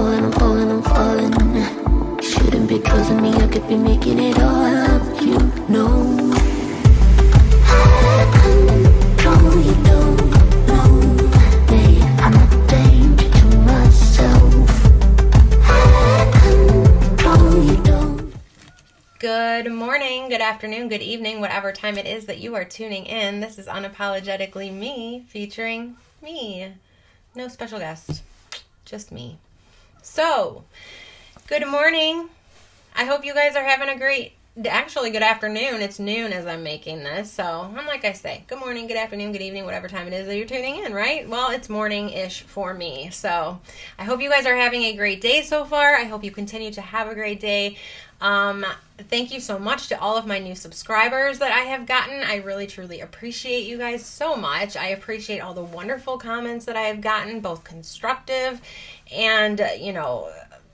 I'm falling. Shouldn't be trusting me, I could be making it all up, you know. I control, you don't know, babe. I'm a danger to myself. I control, you don't. Good morning, good afternoon, good evening, whatever time it is that you are tuning in. This is Unapologetically Me, featuring me. No special guest, just me. So, good morning. I hope you guys are having a great, actually good afternoon. It's noon as I'm making this. So, like I say, good morning, good afternoon, good evening, whatever time it is that you're tuning in, right? Well, it's morning-ish for me. So, I hope you guys are having a great day so far. I hope you continue to have a great day. Thank you so much to all of my new subscribers that I have gotten. I really, truly appreciate you guys so much. I appreciate all the wonderful comments that I have gotten, both constructive and,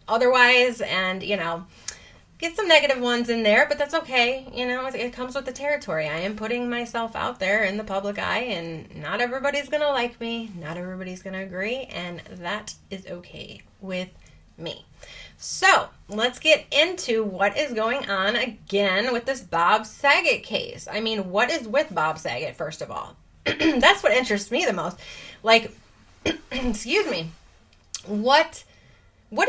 otherwise, and, get some negative ones in there, but that's okay. It comes with the territory. I am putting myself out there in the public eye, and not everybody's going to like me. Not everybody's going to agree, and that is okay with me. So, let's get into what is going on again with this Bob Saget case. I mean, what is with Bob Saget, first of all? That's what interests me the most. Excuse me. What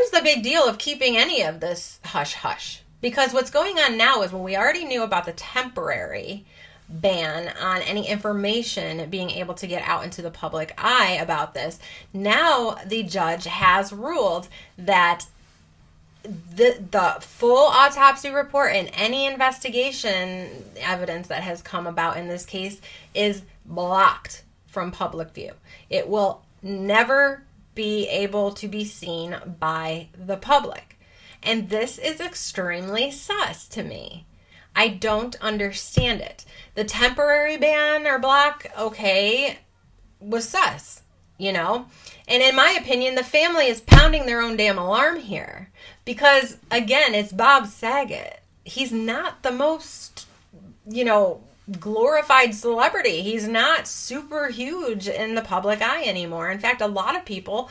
is the big deal of keeping any of this hush-hush? Because what's going on now is, we already knew about the temporary ban on any information being able to get out into the public eye about this. Now the judge has ruled that the full autopsy report and any investigation evidence that has come about in this case is blocked from public view. It will never be able to be seen by the public. And this is extremely sus to me. I don't understand it. The temporary ban or block, okay, was sus, And in my opinion, the family is pounding their own damn alarm here. Because, again, it's Bob Saget. He's not the most, glorified celebrity. He's not super huge in the public eye anymore. In fact, a lot of people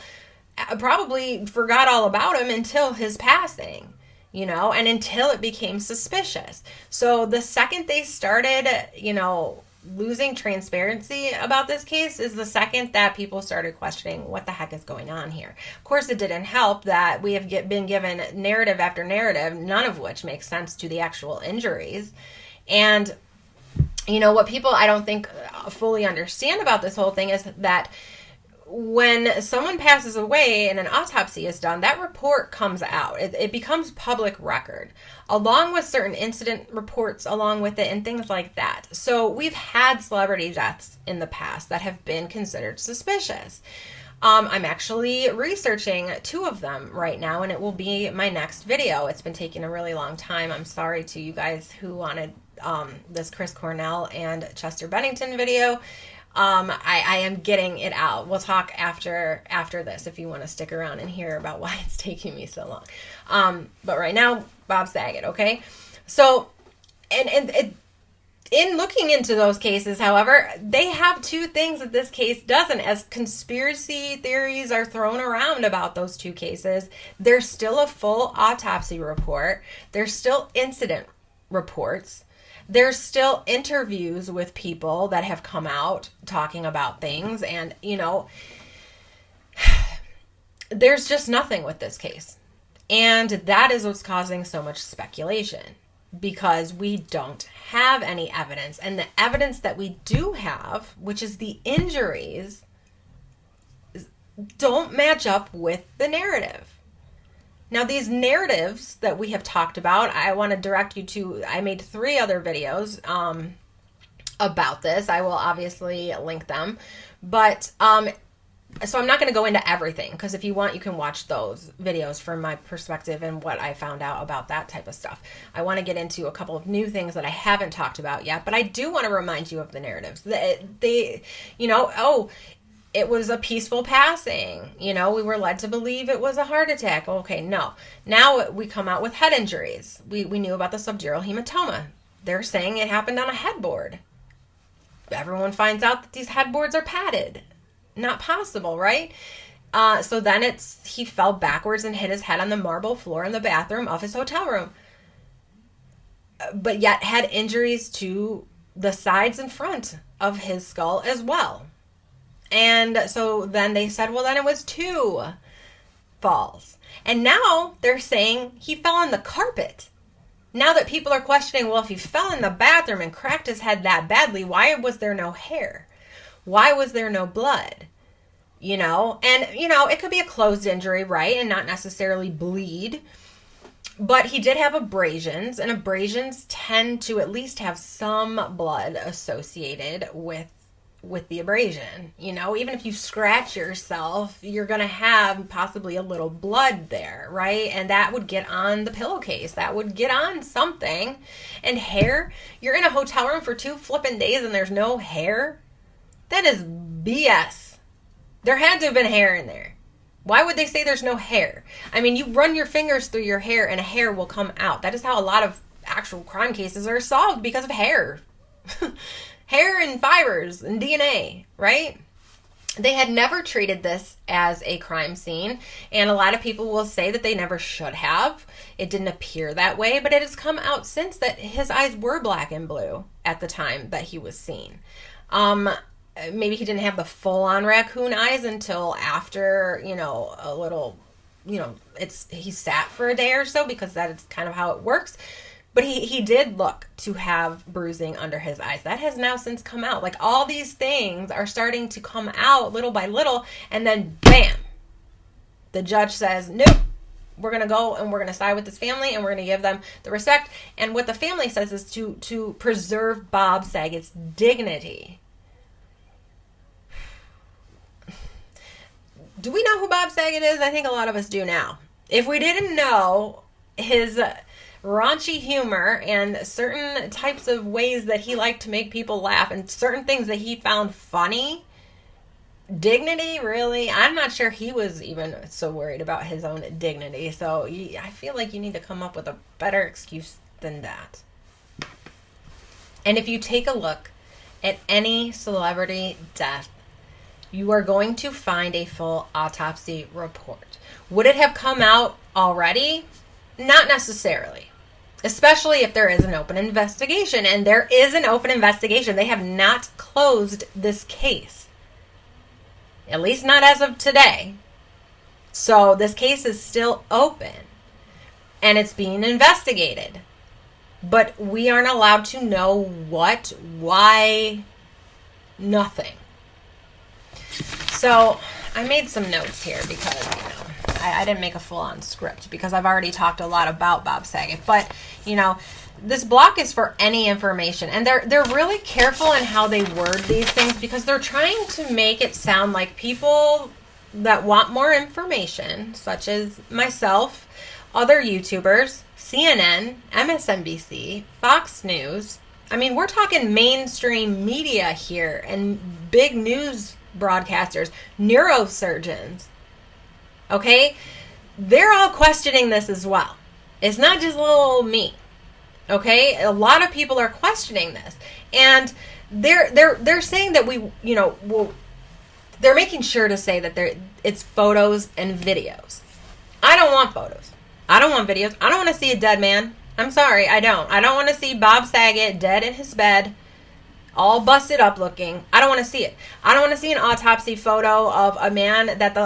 probably forgot all about him until his passing, and until it became suspicious. So the second they started, losing transparency about this case is the second that people started questioning what the heck is going on here. Of course, it didn't help that we have been given narrative after narrative, none of which makes sense to the actual injuries. And, what people I don't think fully understand about this whole thing is that when someone passes away and an autopsy is done, that report comes out. It becomes public record, along with certain incident reports along with it and things like that. So we've had celebrity deaths in the past that have been considered suspicious. I'm actually researching 2 of them right now, and it will be my next video. It's been taking a really long time. I'm sorry to you guys who wanted this Chris Cornell and Chester Bennington video. I am getting it out. We'll talk after this if you want to stick around and hear about why it's taking me so long. But right now, Bob Saget, okay? So, and in looking into those cases, however, they have 2 things that this case doesn't. As conspiracy theories are thrown around about those 2 cases, there's still a full autopsy report. There's still incident reports. There's still interviews with people that have come out talking about things, and, there's just nothing with this case. And that is what's causing so much speculation, because we don't have any evidence. And the evidence that we do have, which is the injuries, don't match up with the narrative. Now, these narratives that we have talked about, I want to direct you to, I made 3 other videos about this. I will obviously link them. But, so I'm not going to go into everything, because if you want, you can watch those videos from my perspective and what I found out about that type of stuff. I want to get into a couple of new things that I haven't talked about yet, but I do want to remind you of the narratives. It was a peaceful passing. We were led to believe it was a heart attack. Okay, no. Now we come out with head injuries. We knew about the subdural hematoma. They're saying it happened on a headboard. Everyone finds out that these headboards are padded. Not possible, right? So then he fell backwards and hit his head on the marble floor in the bathroom of his hotel room. But yet had injuries to the sides and front of his skull as well. And so then they said, well, then it was 2 falls. And now they're saying he fell on the carpet. Now that people are questioning, well, if he fell in the bathroom and cracked his head that badly, why was there no hair? Why was there no blood? You know, and, you know, it could be a closed injury, right? And not necessarily bleed. But he did have abrasions, and abrasions tend to at least have some blood associated with the abrasion. You know, even if you scratch yourself, you're going to have possibly a little blood there, right? And that would get on the pillowcase. That would get on something. And hair, you're in a hotel room for 2 flipping days and there's no hair? That is BS. There had to have been hair in there. Why would they say there's no hair? I mean, you run your fingers through your hair and a hair will come out. That is how a lot of actual crime cases are solved, because of hair. Hair and fibers and DNA, right? They had never treated this as a crime scene, and a lot of people will say that they never should have. It didn't appear that way, but it has come out since that his eyes were black and blue at the time that he was seen. Maybe he didn't have the full-on raccoon eyes until after, you know, a little, you know, he sat for a day or so, because that is kind of how it works. But he did look to have bruising under his eyes. That has now since come out. Like, all these things are starting to come out little by little, and then bam, the judge says, nope, we're going to go and we're going to side with this family and we're going to give them the respect. And what the family says is to preserve Bob Saget's dignity. Do we know who Bob Saget is? I think a lot of us do now. If we didn't know his raunchy humor and certain types of ways that he liked to make people laugh and certain things that he found funny, dignity, really? I'm not sure he was even so worried about his own dignity. So I feel like you need to come up with a better excuse than that. And if you take a look at any celebrity death, you are going to find a full autopsy report. Would it have come out already? Not necessarily. Especially if there is an open investigation. And there is an open investigation. They have not closed this case. At least not as of today. So this case is still open. And it's being investigated. But we aren't allowed to know what, why, nothing. So I made some notes here because, you know, I didn't make a full-on script because I've already talked a lot about Bob Saget. But, you know, this block is for any information. And they're really careful in how they word these things, because they're trying to make it sound like people that want more information, such as myself, other YouTubers, CNN, MSNBC, Fox News. I mean, we're talking mainstream media here and big news broadcasters, neurosurgeons, okay? They're all questioning this as well. It's not just little old me, okay? A lot of people are questioning this, and they're saying that we, you know, they're making sure to say that it's photos and videos. I don't want photos. I don't want videos. I don't want to see a dead man. I'm sorry, I don't. I don't want to see Bob Saget dead in his bed, all busted up looking. I don't want to see it. I don't want to see an autopsy photo of a man that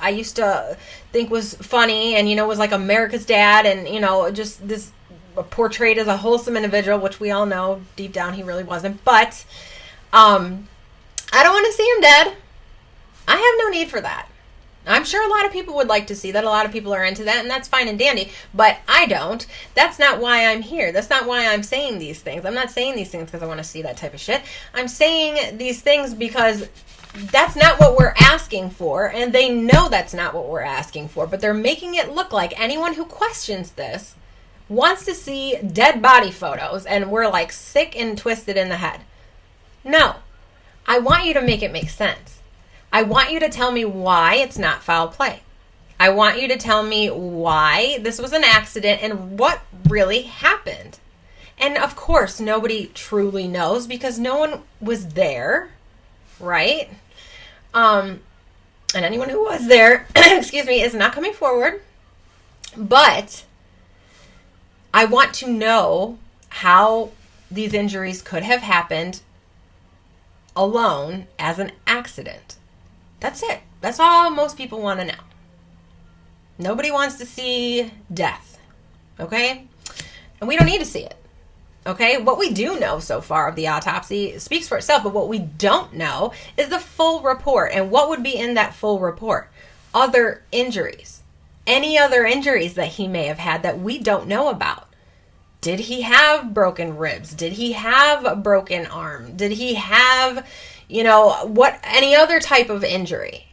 I used to think was funny and, you know, was like America's dad and, you know, just this portrayed as a wholesome individual, which we all know deep down he really wasn't. But I don't want to see him dead. I have no need for that. I'm sure a lot of people would like to see that. A lot of people are into that, and that's fine and dandy, but I don't. That's not why I'm here. That's not why I'm saying these things. I'm not saying these things because I want to see that type of shit. I'm saying these things because that's not what we're asking for, and they know that's not what we're asking for, but they're making it look like anyone who questions this wants to see dead body photos, and we're like sick and twisted in the head. No. I want you to make it make sense. I want you to tell me why it's not foul play. I want you to tell me why this was an accident and what really happened. And of course, nobody truly knows because no one was there, right? and anyone who was there, excuse me, is not coming forward. But I want to know how these injuries could have happened alone as an accident. That's it. That's all most people want to know. Nobody wants to see death, okay? And we don't need to see it, okay? What we do know so far of the autopsy speaks for itself, but what we don't know is the full report. And what would be in that full report? Other injuries. Any other injuries that he may have had that we don't know about. Did he have broken ribs? Did he have a broken arm? Did he have, any other type of injury?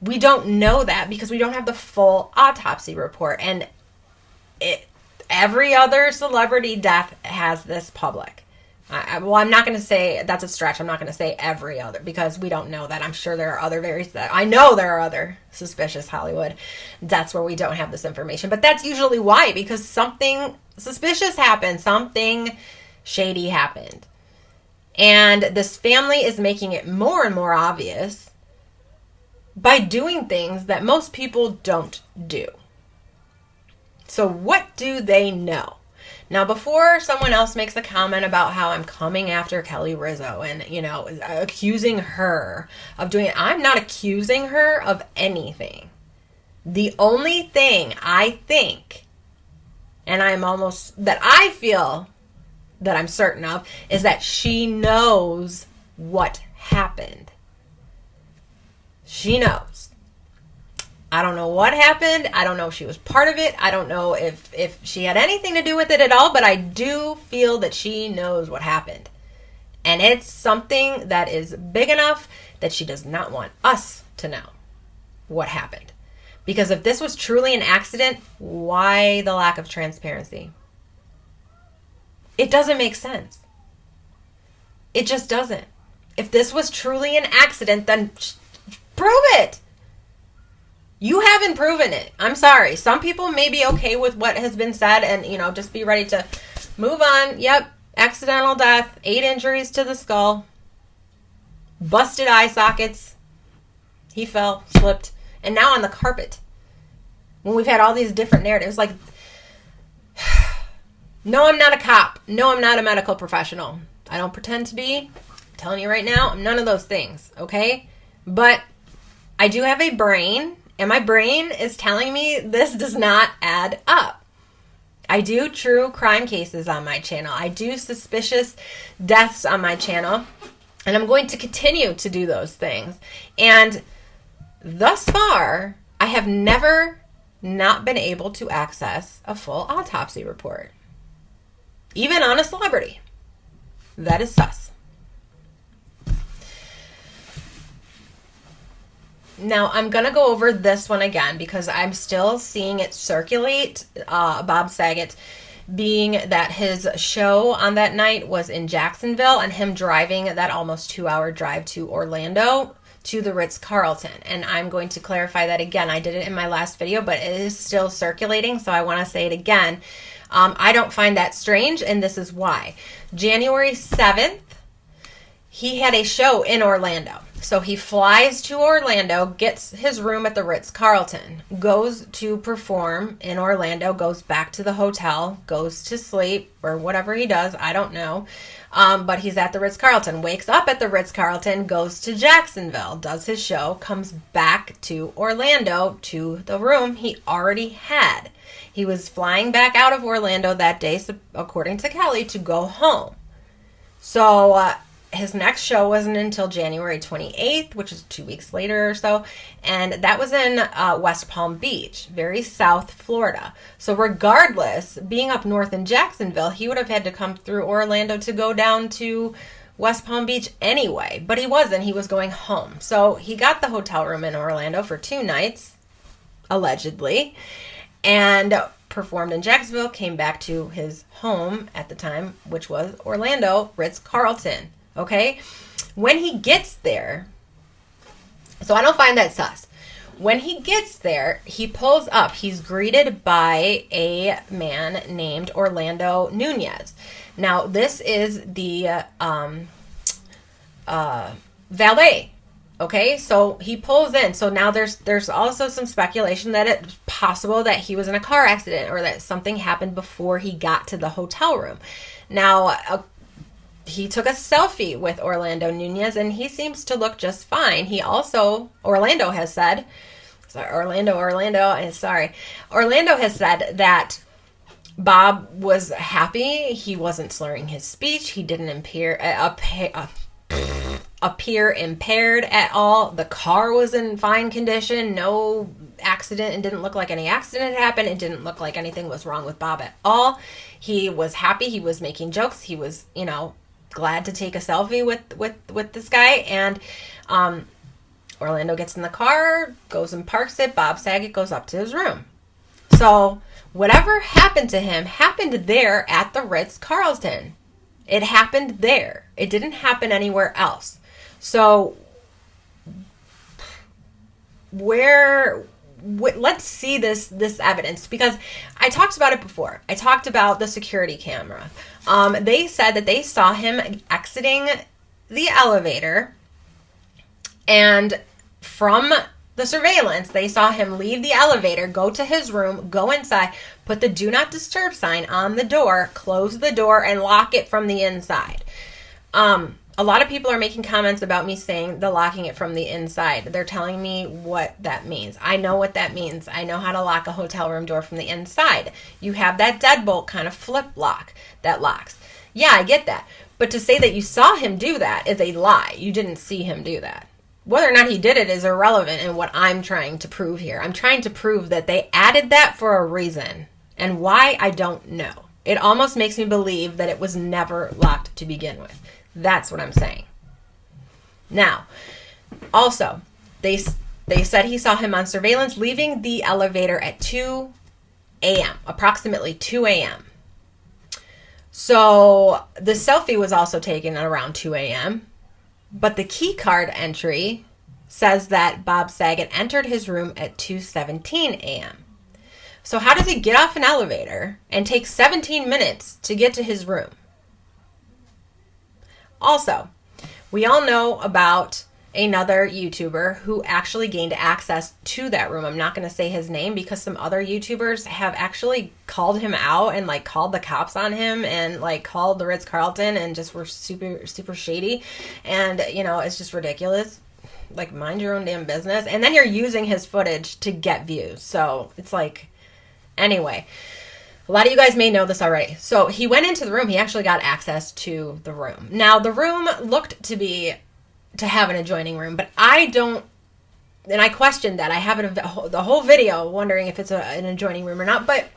We don't know that because we don't have the full autopsy report. And every other celebrity death has this public. I'm not going to say, that's a stretch. I'm not going to say every other because we don't know that. I'm sure there are other I know there are other suspicious Hollywood deaths where we don't have this information. But that's usually why, because something suspicious happened. Something shady happened. And this family is making it more and more obvious by doing things that most people don't do. So what do they know? Now, before someone else makes a comment about how I'm coming after Kelly Rizzo and, accusing her of doing it, I'm not accusing her of anything. The only thing I think, and I feel that I'm certain of, is that she knows what happened. She knows. I don't know what happened. I don't know if she was part of it. I don't know if she had anything to do with it at all, but I do feel that she knows what happened. And it's something that is big enough that she does not want us to know what happened. Because if this was truly an accident, why the lack of transparency? It doesn't make sense. It just doesn't. If this was truly an accident, then prove it. You haven't proven it. I'm sorry. Some people may be okay with what has been said and, just be ready to move on. Yep. Accidental death, 8 injuries to the skull, busted eye sockets. He fell, slipped, and now on the carpet. When we've had all these different narratives, like, no, I'm not a cop. No, I'm not a medical professional. I don't pretend to be. I'm telling you right now, I'm none of those things, okay? But I do have a brain. And my brain is telling me this does not add up. I do true crime cases on my channel. I do suspicious deaths on my channel. And I'm going to continue to do those things. And thus far, I have never not been able to access a full autopsy report. Even on a celebrity. That is sus. Now, I'm going to go over this one again because I'm still seeing it circulate. Bob Saget, being that his show on that night was in Jacksonville and him driving that almost 2-hour drive to Orlando to the Ritz-Carlton. And I'm going to clarify that again. I did it in my last video, but it is still circulating, so I want to say it again. I don't find that strange, and this is why. January 7th, he had a show in Orlando. So he flies to Orlando, gets his room at the Ritz-Carlton, goes to perform in Orlando, goes back to the hotel, goes to sleep, or whatever he does, I don't know. But he's at the Ritz-Carlton, wakes up at the Ritz-Carlton, goes to Jacksonville, does his show, comes back to Orlando to the room he already had. He was flying back out of Orlando that day, according to Kelly, to go home. So his next show wasn't until January 28th, which is 2 weeks later or so. And that was in West Palm Beach, very South Florida. So regardless, being up north in Jacksonville, he would have had to come through Orlando to go down to West Palm Beach anyway. But he wasn't. He was going home. So he got the hotel room in Orlando for 2 nights, allegedly, and performed in Jacksonville, came back to his home at the time, which was Orlando, Ritz-Carlton. Okay? When he gets there, so I don't find that sus. When he gets there, he pulls up. He's greeted by a man named Orlando Nunez. Now, this is the valet Okay, so he pulls in. So now there's also some speculation that it's possible that he was in a car accident or that something happened before he got to the hotel room. Now, he took a selfie with Orlando Nunez, and he seems to look just fine. He also, Orlando has said that Bob was happy. He wasn't slurring his speech. He didn't appear impaired at all. The car was in fine condition. No accident. It didn't look like any accident happened. It didn't look like anything was wrong with Bob at all. He was happy. He was making jokes. He was, glad to take a selfie with this guy. And Orlando gets in the car, goes and parks it. Bob Saget goes up to his room. So whatever happened to him happened there at the Ritz-Carlton. It happened there. It didn't happen anywhere else. So let's see this evidence, because I talked about it before. I talked about the security camera. They said that they saw him exiting the elevator, and from the surveillance, they saw him leave the elevator, go to his room, go inside, put the do not disturb sign on the door, close the door, and lock it from the inside. A lot of people are making comments about me saying the locking it from the inside. They're telling me what that means. I know what that means. I know how to lock a hotel room door from the inside. You have that deadbolt kind of flip lock that locks. Yeah, I get that. But to say that you saw him do that is a lie. You didn't see him do that. Whether or not he did it is irrelevant in what I'm trying to prove here. I'm trying to prove that they added that for a reason. And why, I don't know. It almost makes me believe that it was never locked to begin with. That's what I'm saying. Now, also, they said he saw him on surveillance leaving the elevator at 2 a.m., approximately 2 a.m. So the selfie was also taken at around 2 a.m., but the key card entry says that Bob Saget entered his room at 2:17 a.m. So how does he get off an elevator and take 17 minutes to get to his room? Also, we all know about another YouTuber who actually gained access to that room. I'm not going to say his name because some other YouTubers have actually called him out and called the cops on him and called the Ritz-Carlton and just were super, super shady. And, it's just ridiculous. Mind your own damn business. And then you're using his footage to get views. So it's anyway. A lot of you guys may know this already. So he went into the room. He actually got access to the room. Now, the room looked to have an adjoining room, but I don't, and I questioned that. I have the whole video wondering if it's an adjoining room or not, but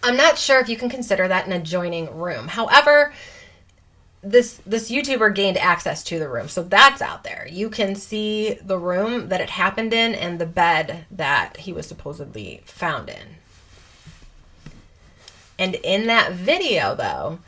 I'm not sure if you can consider that an adjoining room. However, this YouTuber gained access to the room, so that's out there. You can see the room that it happened in and the bed that he was supposedly found in. And in that video, though,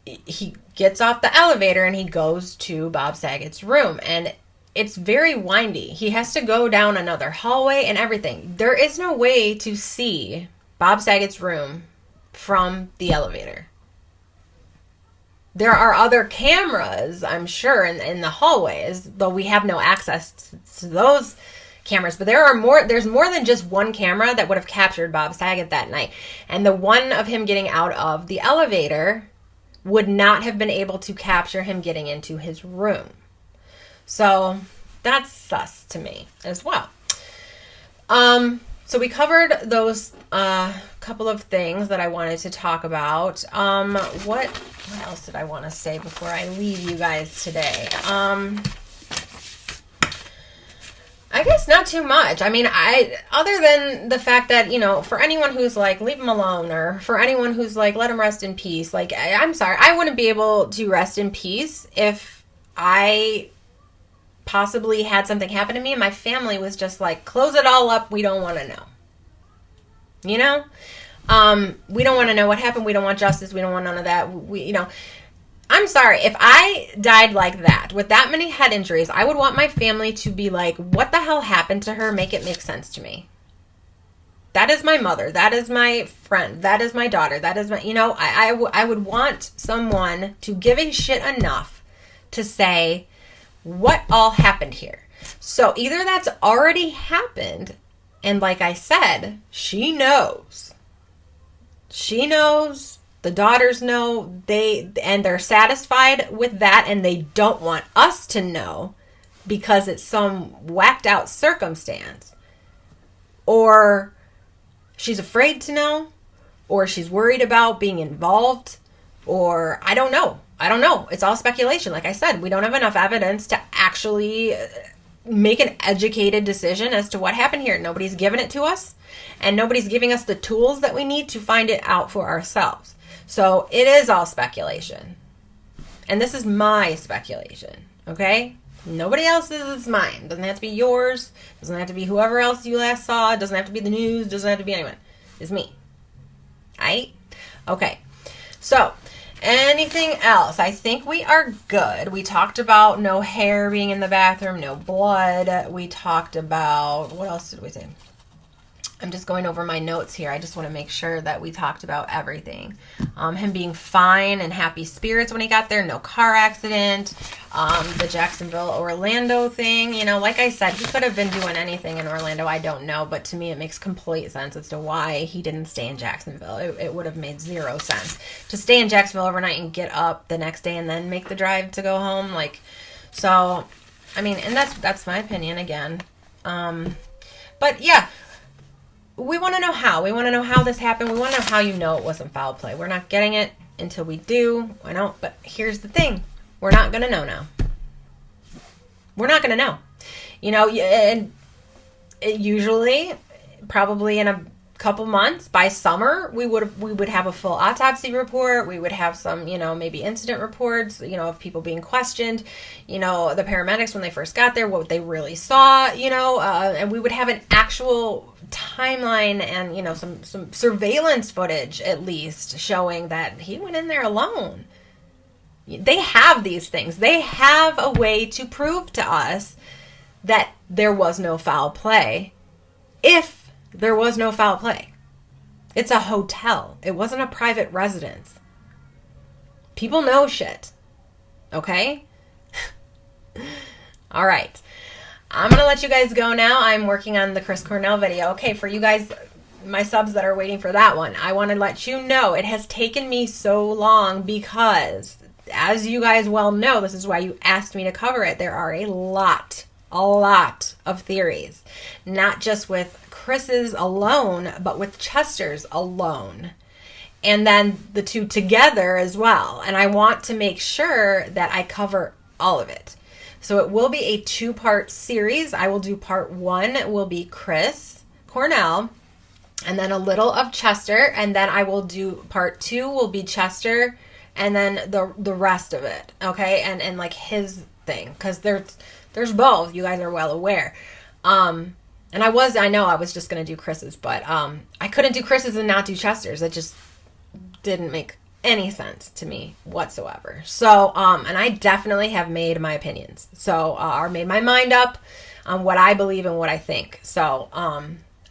he gets off the elevator and he goes to Bob Saget's room. And it's very windy. He has to go down another hallway and everything. There is no way to see Bob Saget's room from the elevator. There are other cameras, I'm sure, in the hallways, though we have no access to those cameras, but there's more than just one camera that would have captured Bob Saget that night. And the one of him getting out of the elevator would not have been able to capture him getting into his room. So that's sus to me as well. So we covered those couple of things that I wanted to talk about. What else did I want to say before I leave you guys today? I guess not too much. I mean, other than the fact that, for anyone who's leave him alone, or for anyone who's let him rest in peace, I'm sorry, I wouldn't be able to rest in peace if I possibly had something happen to me and my family was just close it all up. We don't want to know. We don't want to know what happened. We don't want justice. We don't want none of that. I'm sorry, if I died like that, with that many head injuries, I would want my family to be what the hell happened to her? Make it make sense to me. That is my mother. That is my friend. That is my daughter. That is my, I would want someone to give a shit enough to say, what all happened here. So either that's already happened, and like I said, she knows. She knows, the daughters know, they're satisfied with that, and they don't want us to know because it's some whacked out circumstance. Or she's afraid to know, or she's worried about being involved, or I don't know. It's all speculation. Like I said, we don't have enough evidence to actually make an educated decision as to what happened here. Nobody's given it to us, and nobody's giving us the tools that we need to find it out for ourselves. So it is all speculation. And this is my speculation, okay? Nobody else's is mine. Doesn't have to be yours. Doesn't have to be whoever else you last saw. Doesn't have to be the news. Doesn't have to be anyone. It's me. Aight? Okay. So, anything else? I think we are good. We talked about no hair being in the bathroom, no blood. We talked about, what else did we say? I'm just going over my notes here. I just want to make sure that we talked about everything. Him being fine and happy spirits when he got there. No car accident. The Jacksonville, Orlando thing. You know, like I said, he could have been doing anything in Orlando. I don't know. But to me, it makes complete sense as to why he didn't stay in Jacksonville. It would have made zero sense to stay in Jacksonville overnight and get up the next day and then make the drive to go home. Like, so, I mean, and that's my opinion again. But yeah. We want to know how. We want to know how this happened. We want to know how you know it wasn't foul play. We're not getting it until we do. I know, but here's the thing. We're not going to know now. We're not going to know. You know, and usually, probably in a couple months, by summer, we would have a full autopsy report. We would have some, you know, maybe incident reports, you know, of people being questioned, you know, the paramedics when they first got there, what they really saw, you know, and we would have an actual timeline and, you know, some surveillance footage at least showing that he went in there alone. They have these things. They have a way to prove to us that there was no foul play if there was no foul play. It's a hotel. It wasn't a private residence. People know shit. Okay? All right. I'm going to let you guys go now. I'm working on the Chris Cornell video. Okay, for you guys, my subs that are waiting for that one, I want to let you know it has taken me so long because, as you guys well know, this is why you asked me to cover it. There are a lot of theories, not just with Chris's alone, but with Chester's alone. And then the two together as well. And I want to make sure that I cover all of it. So it will be a 2-part series. I will do part 1 will be Chris Cornell, and then a little of Chester, and then I will do part 2 will be Chester, and then the rest of it, okay? And like his thing, because there's both. You guys are well aware. And I know I was just gonna do Chris's, but I couldn't do Chris's and not do Chester's. It just didn't make any sense to me whatsoever. So, and I definitely have made my opinions. So, or made my mind up on what I believe and what I think. So,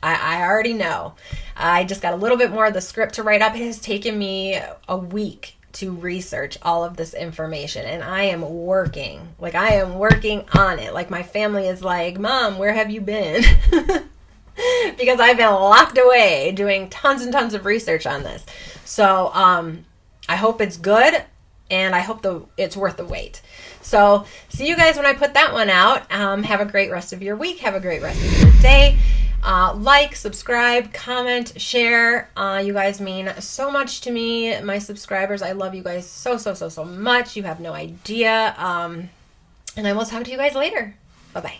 I already know. I just got a little bit more of the script to write up. It has taken me a week to research all of this information, and I am working on it. Like, my family is like, Mom, where have you been? Because I've been locked away doing tons and tons of research on this. So, I hope it's good, and I hope it's worth the wait. So, see you guys when I put that one out. Have a great rest of your week. Have a great rest of your day. Like, subscribe, comment, share. You guys mean so much to me, my subscribers. I love you guys so much. You have no idea. And I will talk to you guys later. Bye-bye.